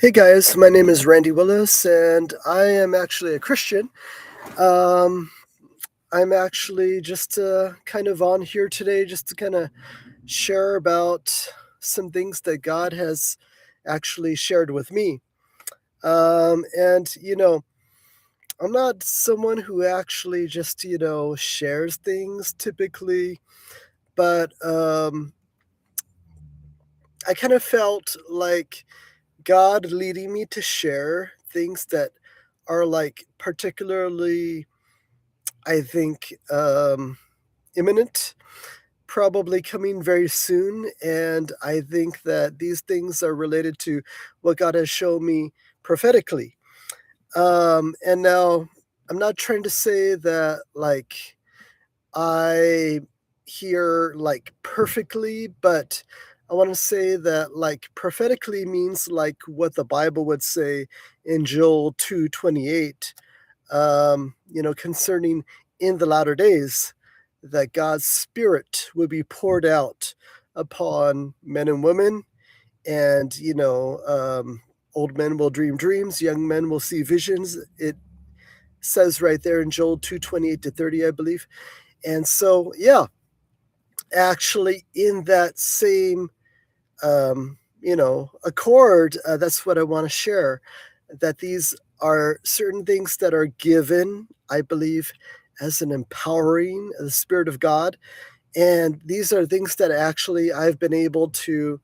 Hey guys, my name is Randy Willis, and I am actually a Christian. Um, I'm actually just kind of on here today just to kind of share about some things that God has actually shared with me. And I'm not someone who actually just, shares things typically, but I kind of felt like God leading me to share things that are like particularly, I think, imminent, probably coming very soon. And I think that these things are related to what God has shown me prophetically. And now I'm not trying to say that like I hear like perfectly, but I want to say that like prophetically means like what the Bible would say in Joel 2:28, concerning in the latter days that God's spirit would be poured out upon men and women, and old men will dream dreams, young men will see visions. It says right there in Joel 2:28 to 30, I believe. And so, yeah, actually, in that same accord, that's what I want to share. That these are certain things that are given, I believe, as an empowering of the Spirit of God. And these are things that actually I've been able to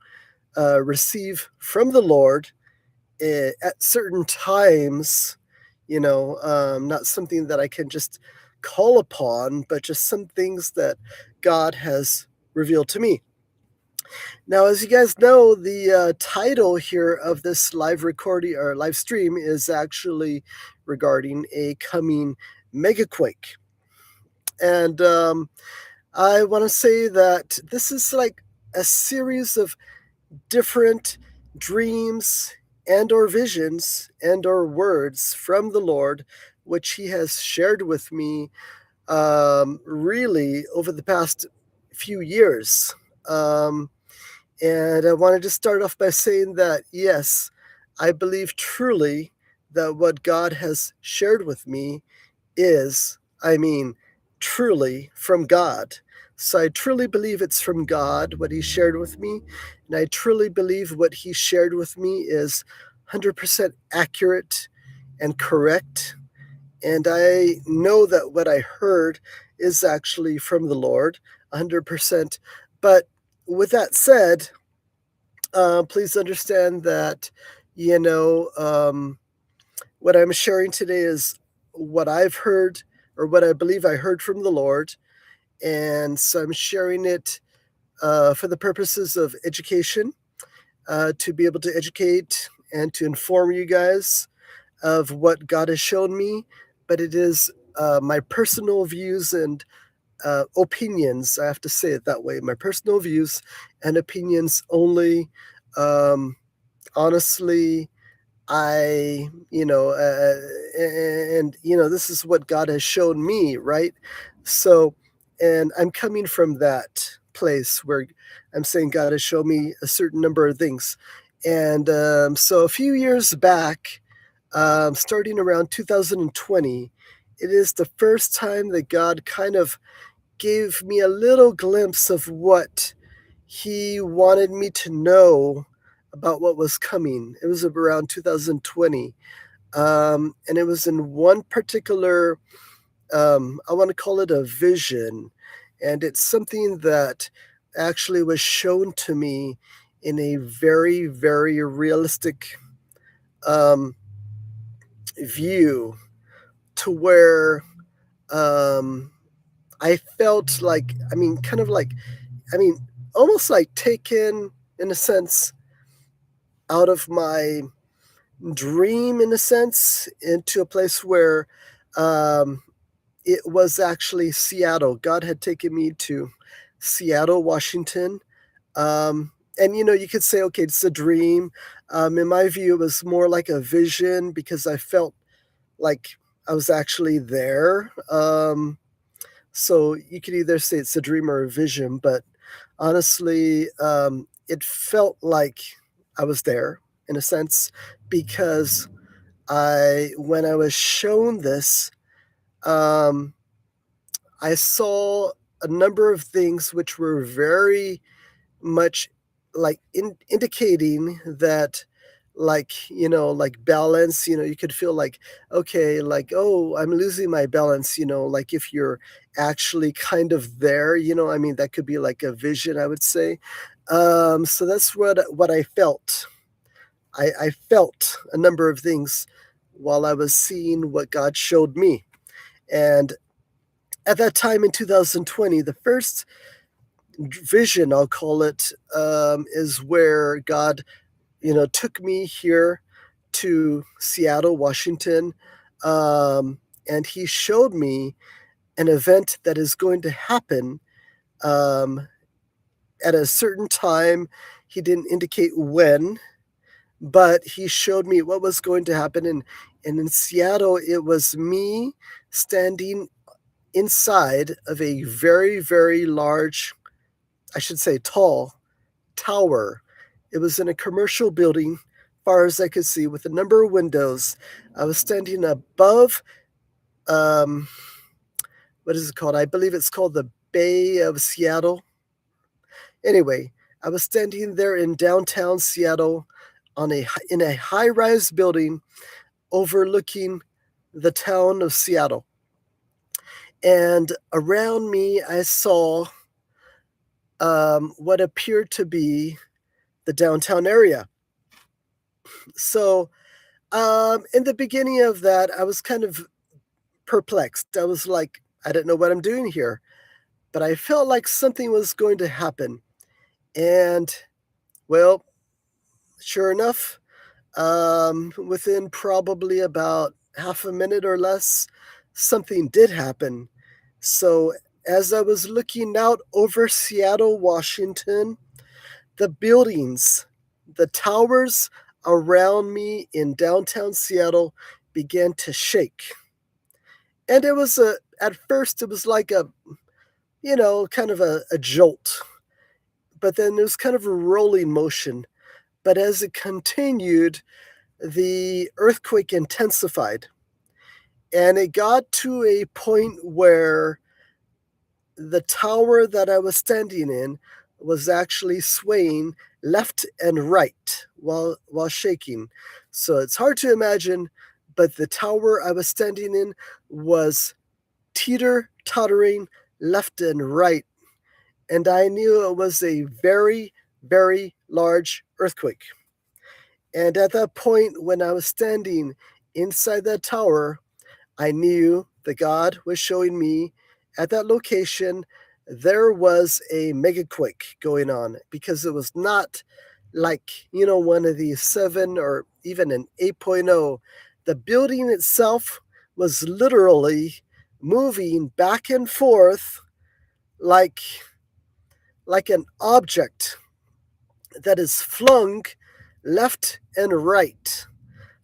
receive from the Lord at certain times, not something that I can just call upon, but just some things that God has revealed to me. Now, as you guys know, the title here of this live recording or live stream is actually regarding a coming Megaquake. And I want to say that this is like a series of different dreams and or visions and or words from the Lord, which he has shared with me really over the past few years. And I wanted to start off by saying that, yes, I believe truly that what God has shared with me is, I mean, truly from God. So I truly believe it's from God, what He shared with me. And I truly believe what He shared with me is 100% accurate and correct. And I know that what I heard is actually from the Lord, 100%. But with that said, please understand that, you know, um, what I'm sharing today is what I've heard or what I believe I heard from the Lord. And so I'm sharing it for the purposes of education, to be able to educate and to inform you guys of what God has shown me. But it is my personal views and opinions. I have to say it that way. My personal views and opinions only. Um, Honestly, this is what God has shown me, right? So, and I'm coming from that place where I'm saying God has shown me a certain number of things. And so a few years back, starting around 2020, it is the first time that God kind of gave me a little glimpse of what He wanted me to know about what was coming. It was around 2020. And it was in one particular, I want to call it a vision. And it's something that actually was shown to me in a very, very realistic um, view, to where um, I felt like, kind of like, I mean, almost like taken in a sense out of my dream, in a sense, into a place where um, it was actually Seattle. God had taken me to Seattle, Washington. And you could say, okay, it's a dream. In my view, it was more like a vision because I felt like I was actually there. So you could either say it's a dream or a vision, but honestly, it felt like I was there in a sense because when I was shown this, um, I saw a number of things which were very much like indicating that, like, like balance. You could feel like, okay, like, oh, I'm losing my balance, like if you're actually kind of there, I mean, that could be like a vision, I would say. So that's what I felt. I felt a number of things while I was seeing what God showed me. And at that time in 2020, the first vision, I'll call it, is where God, took me here to Seattle, Washington, and He showed me an event that is going to happen um, at a certain time. He didn't indicate when, but He showed me what was going to happen. And in Seattle, it was me standing inside of a very, very large, I should say tall, tower. It was in a commercial building, far as I could see, with a number of windows. I was standing above, um, what is it called? I believe it's called the Bay of Seattle. Anyway, I was standing there in downtown Seattle in a high-rise building overlooking the town of Seattle. And around me, I saw what appeared to be the downtown area. So, in the beginning of that, I was kind of perplexed. I was like, I don't know what I'm doing here, but I felt like something was going to happen. And, well, sure enough, within probably about half a minute or less, something did happen. So, as I was looking out over Seattle, Washington, the buildings, the towers around me in downtown Seattle began to shake. And at first, it was like kind of a jolt, but then it was kind of a rolling motion. But as it continued, the earthquake intensified, and it got to a point where the tower that I was standing in was actually swaying left and right while shaking. So it's hard to imagine, but the tower I was standing in was teeter-tottering left and right, and I knew it was a very, very large earthquake. And at that point, when I was standing inside that tower, I knew that God was showing me at that location there was a megaquake going on, because it was not like, one of these 7 or even an 8.0. The building itself was literally moving back and forth like an object that is flung left and right.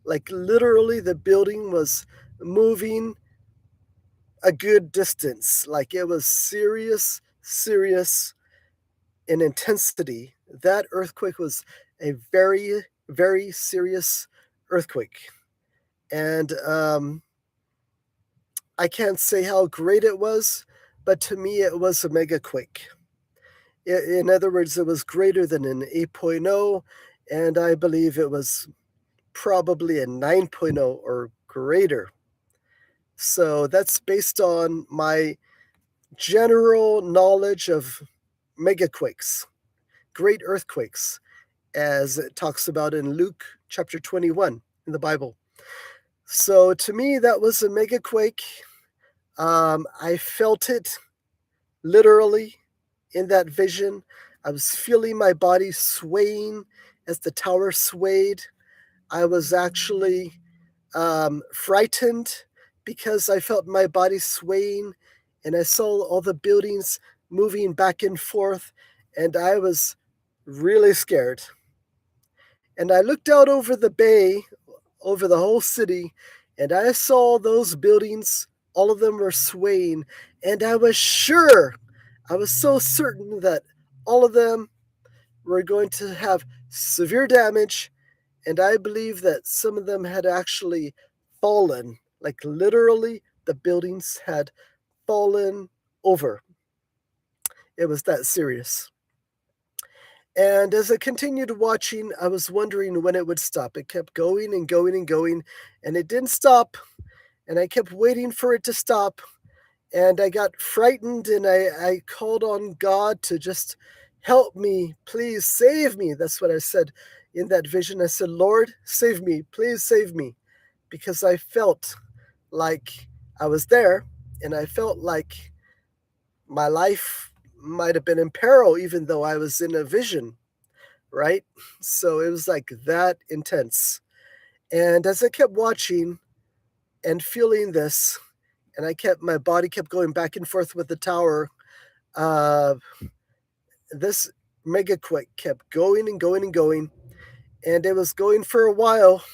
Like literally the building was moving a good distance. Like it was serious, serious in intensity. That earthquake was a very, very serious earthquake. And I can't say how great it was, but to me, it was a megaquake. In other words, it was greater than an 8.0, and I believe it was probably a 9.0 or greater. So that's based on my general knowledge of megaquakes, great earthquakes, as it talks about in Luke chapter 21 in the Bible. So to me, that was a megaquake. I felt it literally in that vision. I was feeling my body swaying as the tower swayed. I was actually frightened because I felt my body swaying, and I saw all the buildings moving back and forth, and I was really scared. And I looked out over the bay, over the whole city, and I saw those buildings, all of them were swaying, and I was so certain that all of them were going to have severe damage and I believe that some of them had actually fallen, like literally the buildings had fallen over. It was that serious. And as I continued watching, I was wondering when it would stop. It kept going and going and going, and it didn't stop. And I kept waiting for it to stop. And I got frightened and I called on God to just help me. Please save me. That's what I said in that vision. I said, Lord, save me. Please save me. Because I felt like I was there and I felt like my life might have been in peril, even though I was in a vision, right? So it was like that intense. And as I kept watching and feeling this, and my body kept going back and forth with the tower, uh, this Megaquake kept going and going and going, and it was going for a while,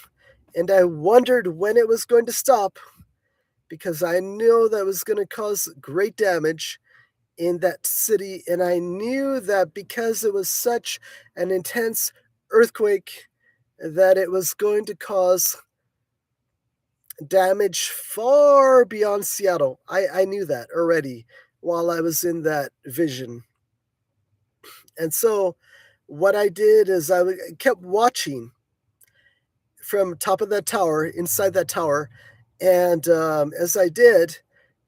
and I wondered when it was going to stop because I knew that was going to cause great damage in that city, and I knew that because it was such an intense earthquake that it was going to cause damage far beyond Seattle. I knew that already while I was in that vision. And so what I did is kept watching from top of that tower, inside that tower, and as I did,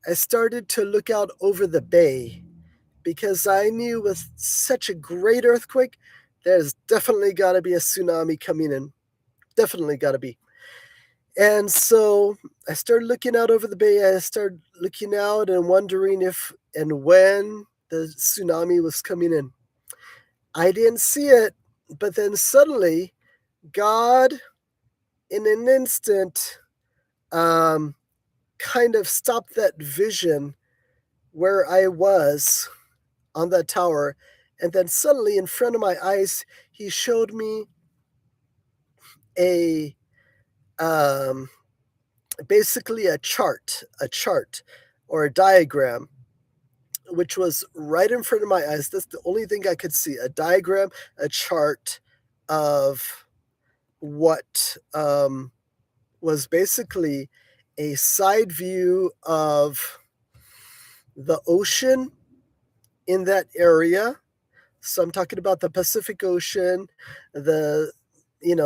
I started to look out over the bay because I knew with such a great earthquake, there's definitely got to be a tsunami coming in. Definitely got to be. And so I started looking out over the bay. I started looking out and wondering if and when the tsunami was coming in. I didn't see it, but then suddenly, God, in an instant, um, kind of stopped that vision where I was on that tower. And then suddenly, in front of my eyes, he showed me a um, basically a chart or a diagram, which was right in front of my eyes. That's the only thing I could see, a diagram, a chart of what was basically a side view of the ocean in that area. So I'm talking about the Pacific Ocean, the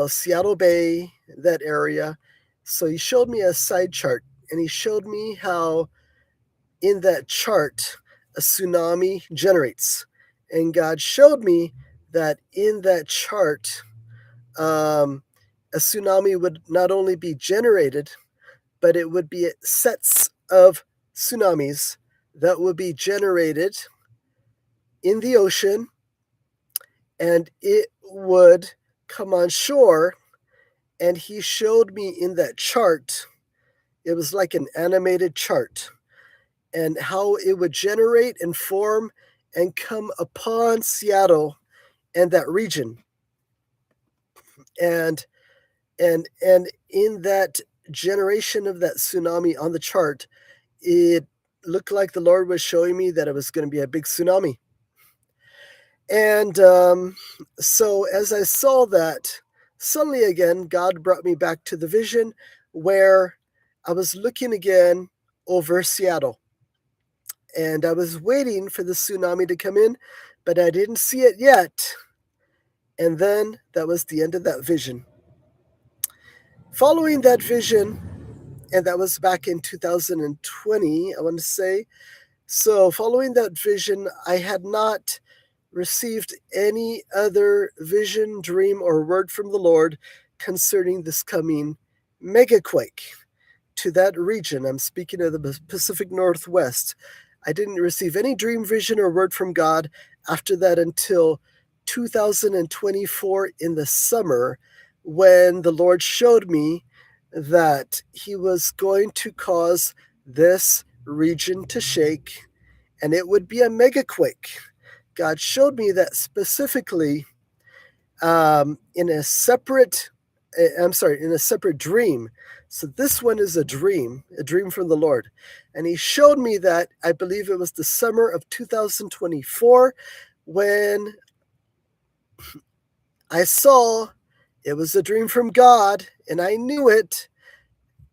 Seattle Bay, that area. So he showed me a side chart and he showed me how in that chart a tsunami generates. And God showed me that in that chart, a tsunami would not only be generated, but it would be sets of tsunamis that would be generated in the ocean, and it would come on shore. And he showed me in that chart, it was like an animated chart, and how it would generate and form and come upon Seattle and that region. And and in that generation of that tsunami on the chart, it looked like the Lord was showing me that it was going to be a big tsunami. And so as I saw that, suddenly again, God brought me back to the vision where I was looking again over Seattle. And I was waiting for the tsunami to come in, but I didn't see it yet. And then that was the end of that vision. Following that vision, and that was back in 2020, I want to say. So, following that vision, I had not received any other vision, dream, or word from the Lord concerning this coming megaquake to that region. I'm speaking of the Pacific Northwest. I didn't receive any dream, vision, or word from God after that until 2024 in the summer, when the Lord showed me that He was going to cause this region to shake and it would be a megaquake. God showed me that specifically in a separate, in a separate dream. So this one is a dream from the Lord. And he showed me that, I believe it was the summer of 2024, when I saw It was a dream from God, and I knew it.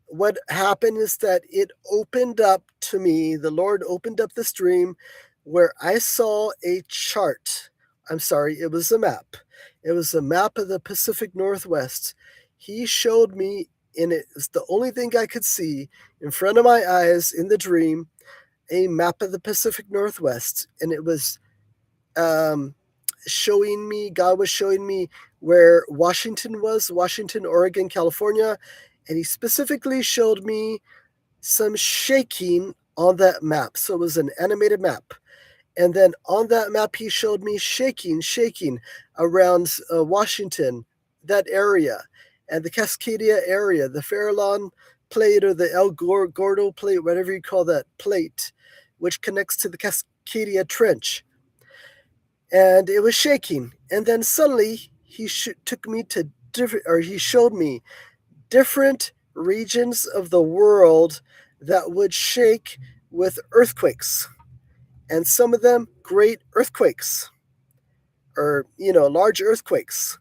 What happened is that it opened up to me, the Lord opened up this dream where I saw a chart. I'm sorry, it was a map. It was a map of the Pacific Northwest. He showed me, and it was the only thing I could see in front of my eyes in the dream, a map of the Pacific Northwest. And it was um, showing me, God was showing me where Washington was, Washington, Oregon, California. And he specifically showed me some shaking on that map. So it was an animated map. And then on that map, he showed me shaking around Washington, that area, and the Cascadia area, the Farallon plate or the El Gordo plate, whatever you call that plate, which connects to the Cascadia Trench. And it was shaking. And then suddenly he took me to different, or he showed me different regions of the world that would shake with earthquakes, and some of them great earthquakes, or large earthquakes.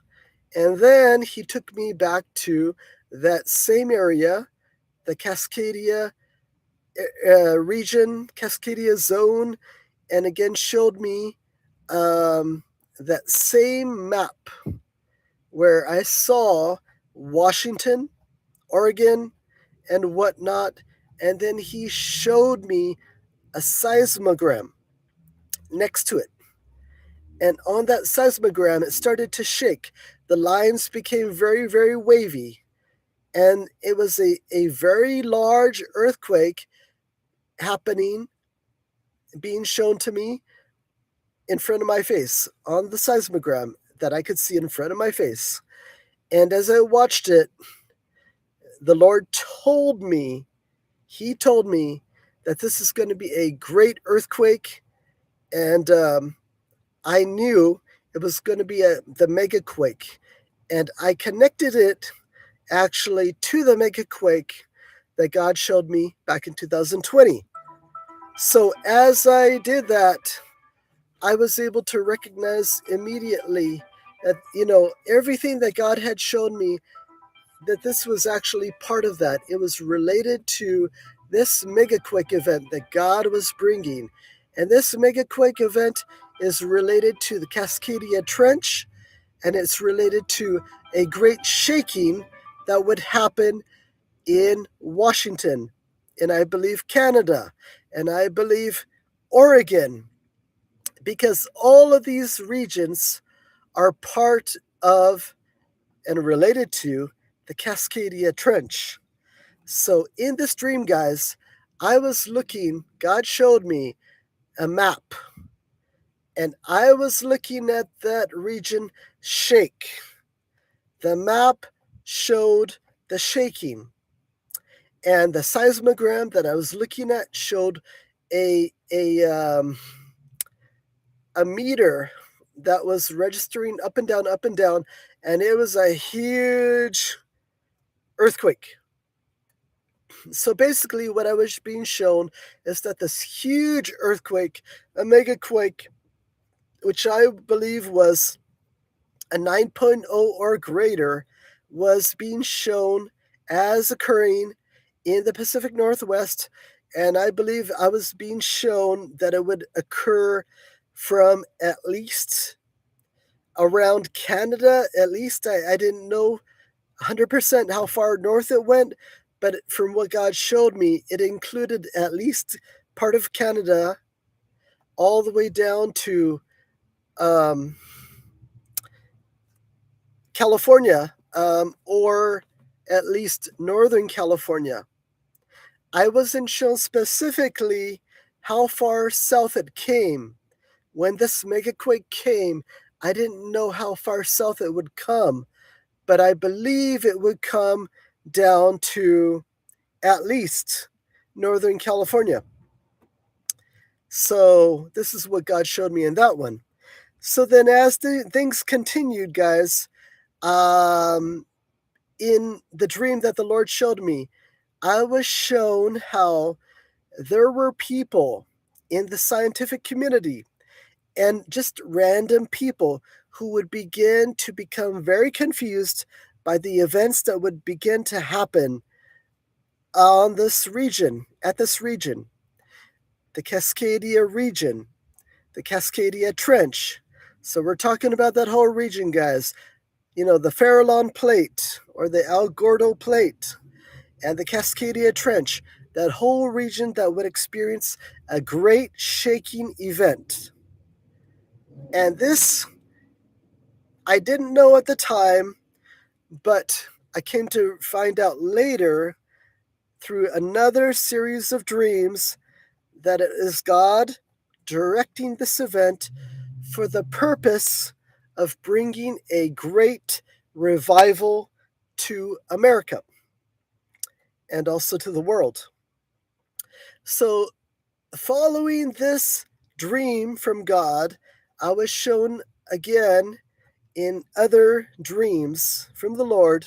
And then he took me back to that same area, the Cascadia region, Cascadia zone, and again showed me that same map where I saw Washington, Oregon, and whatnot. And then he showed me a seismogram next to it. And on that seismogram, it started to shake. The lines became very, very wavy. And it was a very large earthquake happening, being shown to me in front of my face on the seismogram that I could see in front of my face. And as I watched it, the Lord He told me that this is going to be a great earthquake. And I knew it was going to be the Megaquake. And I connected it actually to the Megaquake that God showed me back in 2020. So as I did that, I was able to recognize immediately that, everything that God had shown me, that this was actually part of that. It was related to this Megaquake event that God was bringing. And this Megaquake event is related to the Cascadia Trench, and it's related to a great shaking that would happen in Washington, and I believe Canada, and I believe Oregon, because all of these regions are part of and related to the Cascadia Trench. So in this dream, guys, I was looking, God showed me a map, and I was looking at that region shake. The map showed the shaking, and the seismogram that I was looking at showed a a meter that was registering up and down, and it was a huge earthquake. So basically, what I was being shown is that this huge earthquake, a megaquake, which I believe was a 9.0 or greater, was being shown as occurring in the Pacific Northwest. And I believe I was being shown that it would occur from at least around Canada. At least I didn't know 100% how far north it went, but from what God showed me, it included at least part of Canada all the way down to um, California, or at least Northern California. I wasn't shown specifically how far south it came. When this megaquake came, I didn't know how far south it would come, but I believe it would come down to at least Northern California. So this is what God showed me in that one. So then as the things continued, guys, in the dream that the Lord showed me, I was shown how there were people in the scientific community and just random people who would begin to become very confused by the events that would begin to happen on this region, at this region, the Cascadia region, the Cascadia Trench. So we're talking about that whole region, guys. You know, the Farallon Plate or the El Gordo Plate and the Cascadia Trench, that whole region that would experience a great shaking event. And this, I didn't know at the time, but I came to find out later through another series of dreams that it is God directing this event for the purpose of bringing a great revival to America and also to the world. So, following this dream from God, I was shown again in other dreams from the Lord,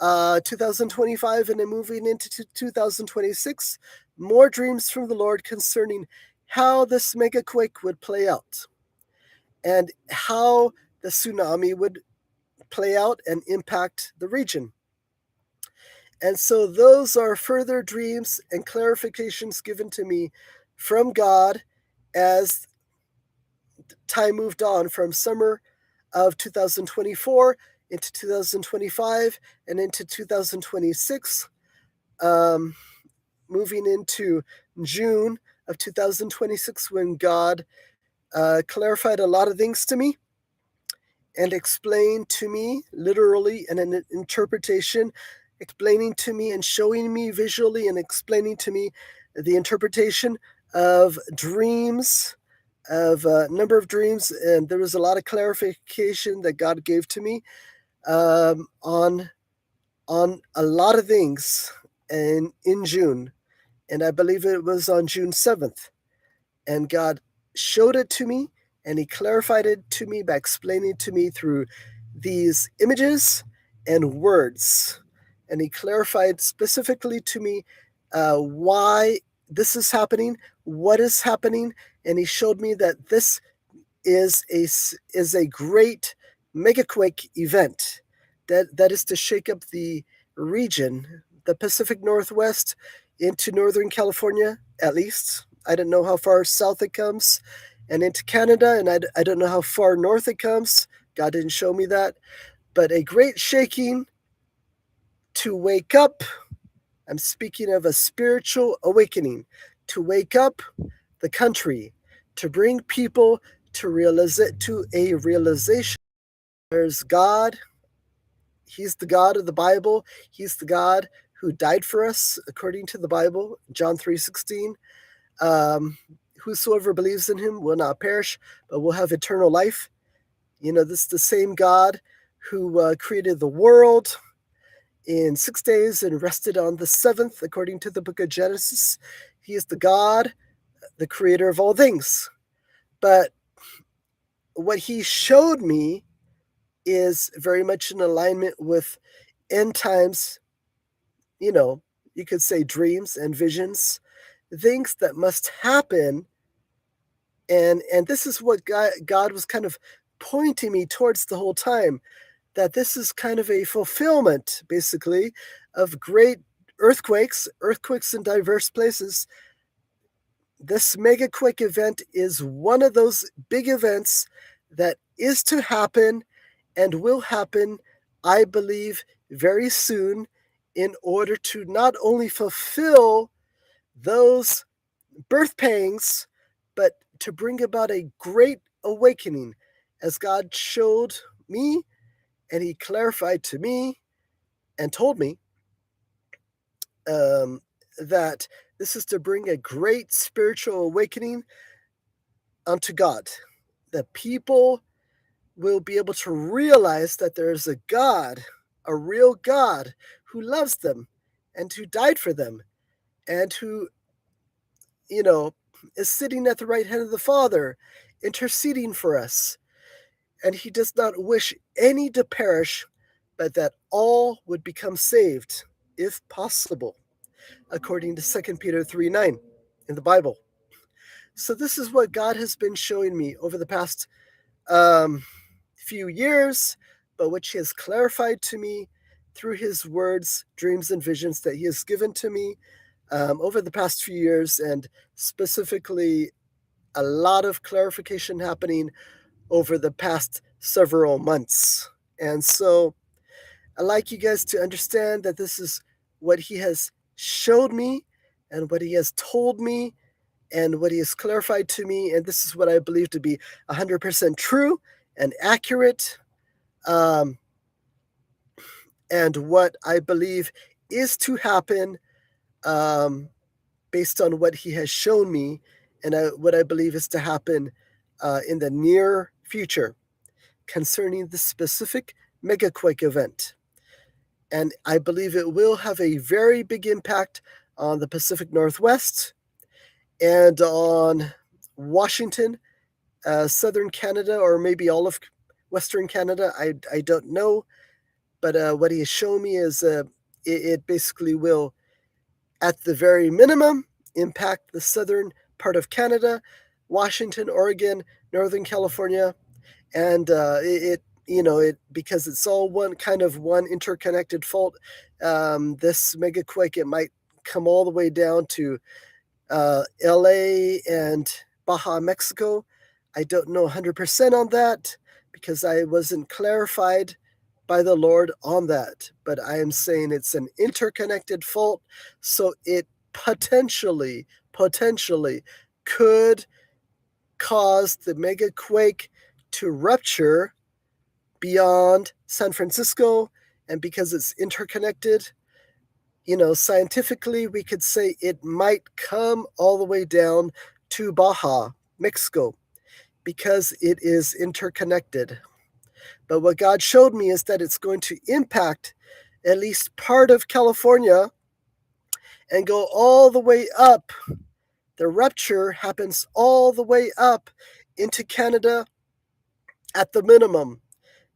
2025, and then moving into 2026, more dreams from the Lord concerning how this megaquake would play out and how the tsunami would play out and impact the region. And so those are further dreams and clarifications given to me from God as time moved on from summer of 2024 into 2025 and into 2026, moving into June of 2026 when God clarified a lot of things to me and explained to me literally in an interpretation, explaining to me and showing me visually and explaining to me the interpretation of dreams, of a number of dreams. And there was a lot of clarification that God gave to me on a lot of things in June. And I believe it was on June 7th. And God showed it to me and he clarified it to me by explaining to me through these images and words. And he clarified specifically to me why this is happening, what is happening, and he showed me that this is a great megaquake event that is to shake up the region, the Pacific Northwest into Northern California, at least. I don't know how far south it comes, and into Canada, and I don't know how far north it comes. God didn't show me that. But a great shaking to wake up. I'm speaking of a spiritual awakening, to wake up the country, to bring people to realize it, to a realization. There's God. He's the God of the Bible. He's the God who died for us, according to the Bible, John 3:16. Whosoever believes in him will not perish, but will have eternal life. You know, this is the same God who created the world in 6 days and rested on the seventh, according to the book of Genesis. He is the God, the creator of all things. But what he showed me is very much in alignment with end times, you know, you could say dreams and visions, things that must happen. And this is what God was kind of pointing me towards the whole time, that this is kind of a fulfillment, basically, of great earthquakes in diverse places. This megaquake event is one of those big events that is to happen and will happen, I believe, very soon, in order to not only fulfill those birth pangs, but to bring about a great awakening, as God showed me and he clarified to me and told me that this is to bring a great spiritual awakening unto God. That people will be able to realize that there is a God, a real God, who loves them and who died for them and who, you know, is sitting at the right hand of the Father, interceding for us. And he does not wish any to perish, but that all would become saved, if possible, according to 2 Peter 3:9 in the Bible. So this is what God has been showing me over the past um, few years, but which He has clarified to me through His words, dreams, and visions that He has given to me over the past few years, and specifically a lot of clarification happening over the past several months. And so I'd like you guys to understand that this is what He has showed me and what He has told me and what He has clarified to me. And this is what I believe to be 100% true and accurate. Um, and what I believe is to happen um, based on what He has shown me and what I believe is to happen in the near future concerning the specific Megaquake event. And I believe it will have a very big impact on the Pacific Northwest and on Washington, southern Canada, or maybe all of Western Canada. I don't know. But what He has shown me is it basically will, at the very minimum, impact the southern part of Canada, Washington, Oregon, Northern California, and it because it's all one interconnected fault. This megaquake, it might come all the way down to LA and Baja, Mexico. I don't know 100% on that because I wasn't clarified by the Lord on that. But I am saying it's an interconnected fault, so it potentially could cause the mega quake to rupture beyond San Francisco. And because it's interconnected, scientifically, we could say it might come all the way down to Baja, Mexico, because it is interconnected. But what God showed me is that it's going to impact at least part of California and go all the way up. The rupture happens all the way up into Canada at the minimum.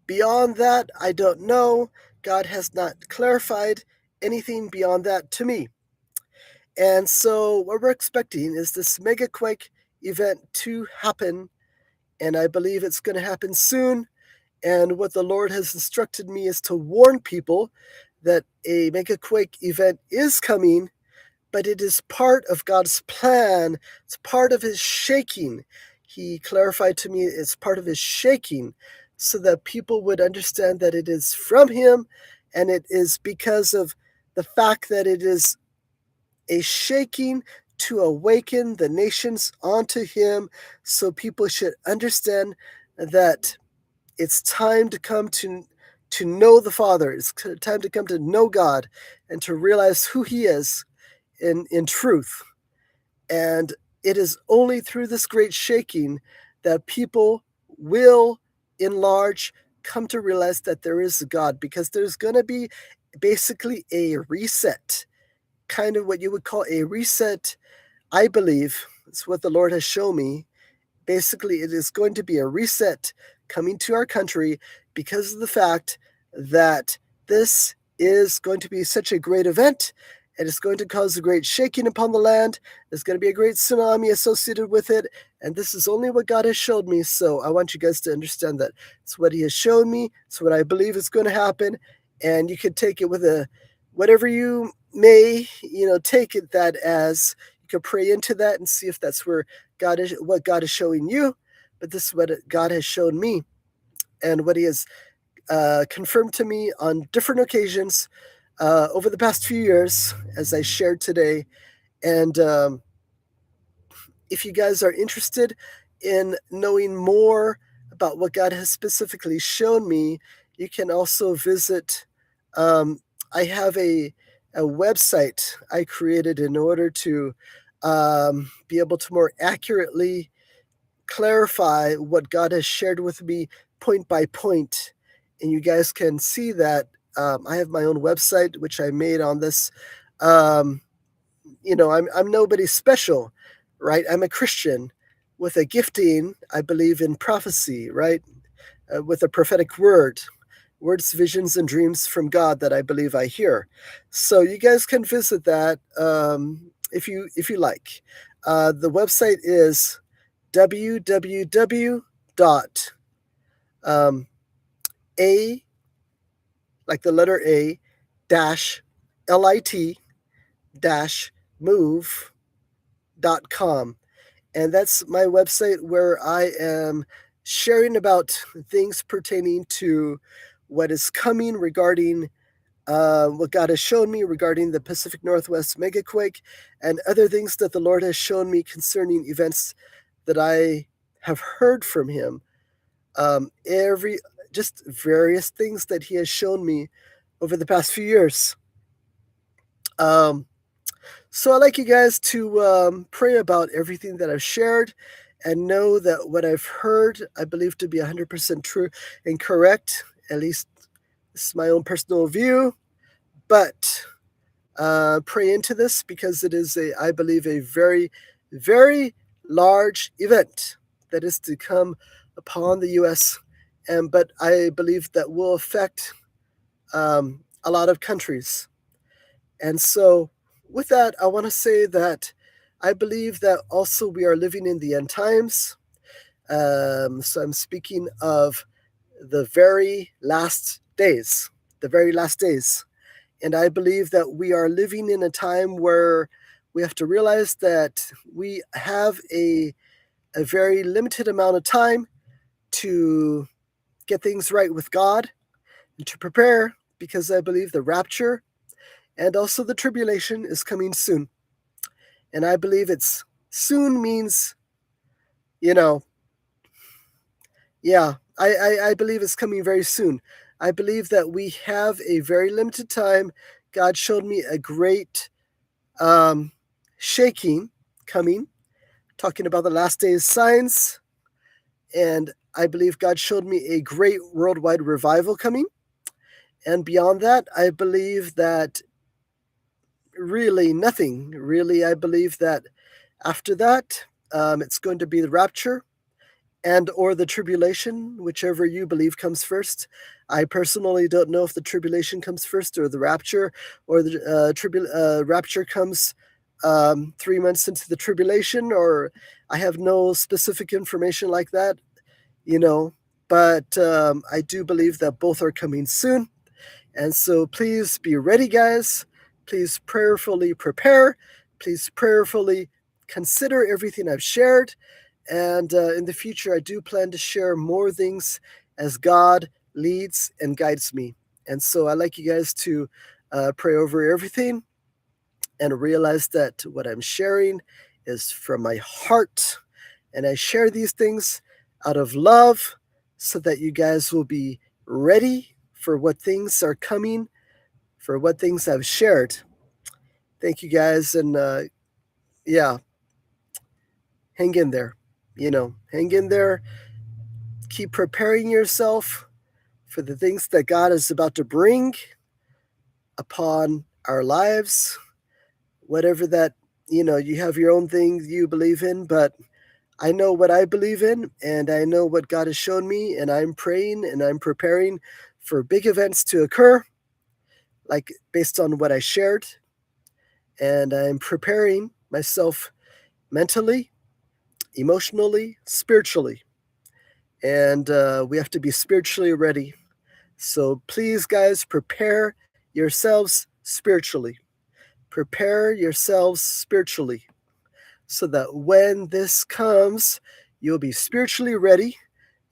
Beyond that, I don't know. God has not clarified anything beyond that to me. And so, what we're expecting is this megaquake event to happen, and I believe it's going to happen soon. And what the Lord has instructed me is to warn people that a megaquake event is coming, but it is part of God's plan. It's part of His shaking. He clarified to me it's part of His shaking so that people would understand that it is from Him, and it is because of the fact that it is a shaking to awaken the nations onto Him. So people should understand that it's time to come to know the Father. It's time to come to know God and to realize who He is in truth. And it is only through this great shaking that people will, in large, come to realize that there is a God, because there's going to be basically a reset, kind of what you would call a reset. I believe it's what the Lord has shown me. Basically, it is going to be a reset coming to our country because of the fact that this is going to be such a great event, and it's going to cause a great shaking upon the land. There's going to be a great tsunami associated with it, and this is only what God has showed me. So I want you guys to understand that it's what He has shown me. It's what I believe is going to happen, and you could take it with whatever you may, take it that as. You could pray into that and see if that's what God is showing you. But this is what God has shown me, and what He has confirmed to me on different occasions over the past few years, as I shared today. And if you guys are interested in knowing more about what God has specifically shown me, you can also visit. I have a website I created in order to be able to more accurately clarify what God has shared with me point by point. And you guys can see that I have my own website, which I made on this. Um, I'm nobody special, right? I'm a Christian with a gifting. I believe in prophecy, right? With a prophetic word, words, visions, and dreams from God that I believe I hear. So you guys can visit that if you like. The website is www dot um, a like the letter A dash lit dash move.com. And that's my website where I am sharing about things pertaining to what is coming regarding what God has shown me regarding the Pacific Northwest Megaquake and other things that the Lord has shown me concerning events that I have heard from Him. Every just various things that He has shown me over the past few years. Um, so I'd like you guys to pray about everything that I've shared and know that what I've heard, I believe to be 100% true and correct. At least this is my own personal view. But pray into this because it is I believe, a very, very large event that is to come upon the U.S. But I believe that will affect a lot of countries. And so, with that, I want to say that I believe that also we are living in the end times. So I'm speaking of the very last days, the very last days. And I believe that we are living in a time where we have to realize that we have a very limited amount of time to get things right with God and to prepare, because I believe the rapture and also the tribulation is coming soon. And I believe it's soon means, you know, yeah, I believe it's coming very soon. I believe that we have a very limited time. God showed me a great um, shaking coming, talking about the last days signs. And I believe God showed me a great worldwide revival coming. And beyond that, I believe that really nothing. Really, I believe that after that, it's going to be the rapture and or the tribulation, whichever you believe comes first. I personally don't know if the tribulation comes first or the rapture, or the rapture comes 3 months into the tribulation, or I have no specific information like that, you know. But I do believe that both are coming soon. And so please be ready, guys. Please prayerfully prepare. Please prayerfully consider everything I've shared. And in the future, I do plan to share more things as God leads and guides me. And so I'd like you guys to pray over everything and realize that what I'm sharing is from my heart. And I share these things out of love so that you guys will be ready for what things are coming, for what things I've shared. Thank you guys. And yeah, hang in there. Hang in there. Keep preparing yourself for the things that God is about to bring upon our lives. Whatever that, you have your own thing you believe in, but I know what I believe in, and I know what God has shown me, and I'm praying and I'm preparing for big events to occur, like based on what I shared. And I'm preparing myself mentally, emotionally, spiritually. And we have to be spiritually ready. So please, guys, prepare yourselves spiritually. Prepare yourselves spiritually so that when this comes, you'll be spiritually ready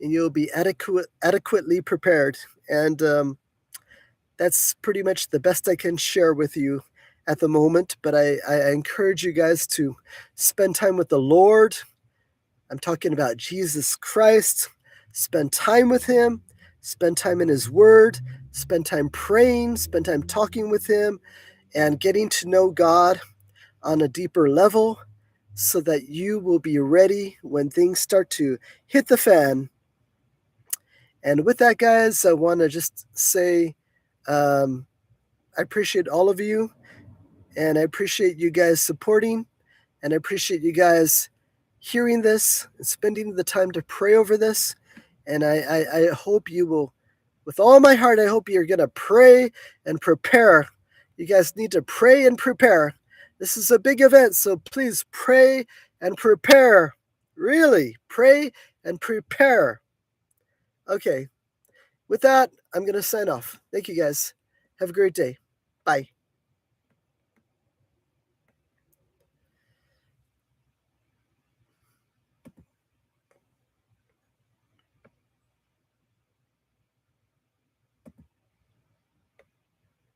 and you'll be adequately prepared. And that's pretty much the best I can share with you at the moment. But I encourage you guys to spend time with the Lord. I'm talking about Jesus Christ. Spend time with Him. Spend time in His Word. Spend time praying. Spend time talking with Him and getting to know God on a deeper level so that you will be ready when things start to hit the fan. And with that, guys, I want to just say I appreciate all of you, and I appreciate you guys supporting, and I appreciate you guys hearing this and spending the time to pray over this. And I hope you will, with all my heart, I hope you're going to pray and prepare. You guys need to pray and prepare This is a big event, so please pray and prepare. Really, pray and prepare. Okay, with that, I'm going to sign off. Thank you guys. Have a great day. Bye.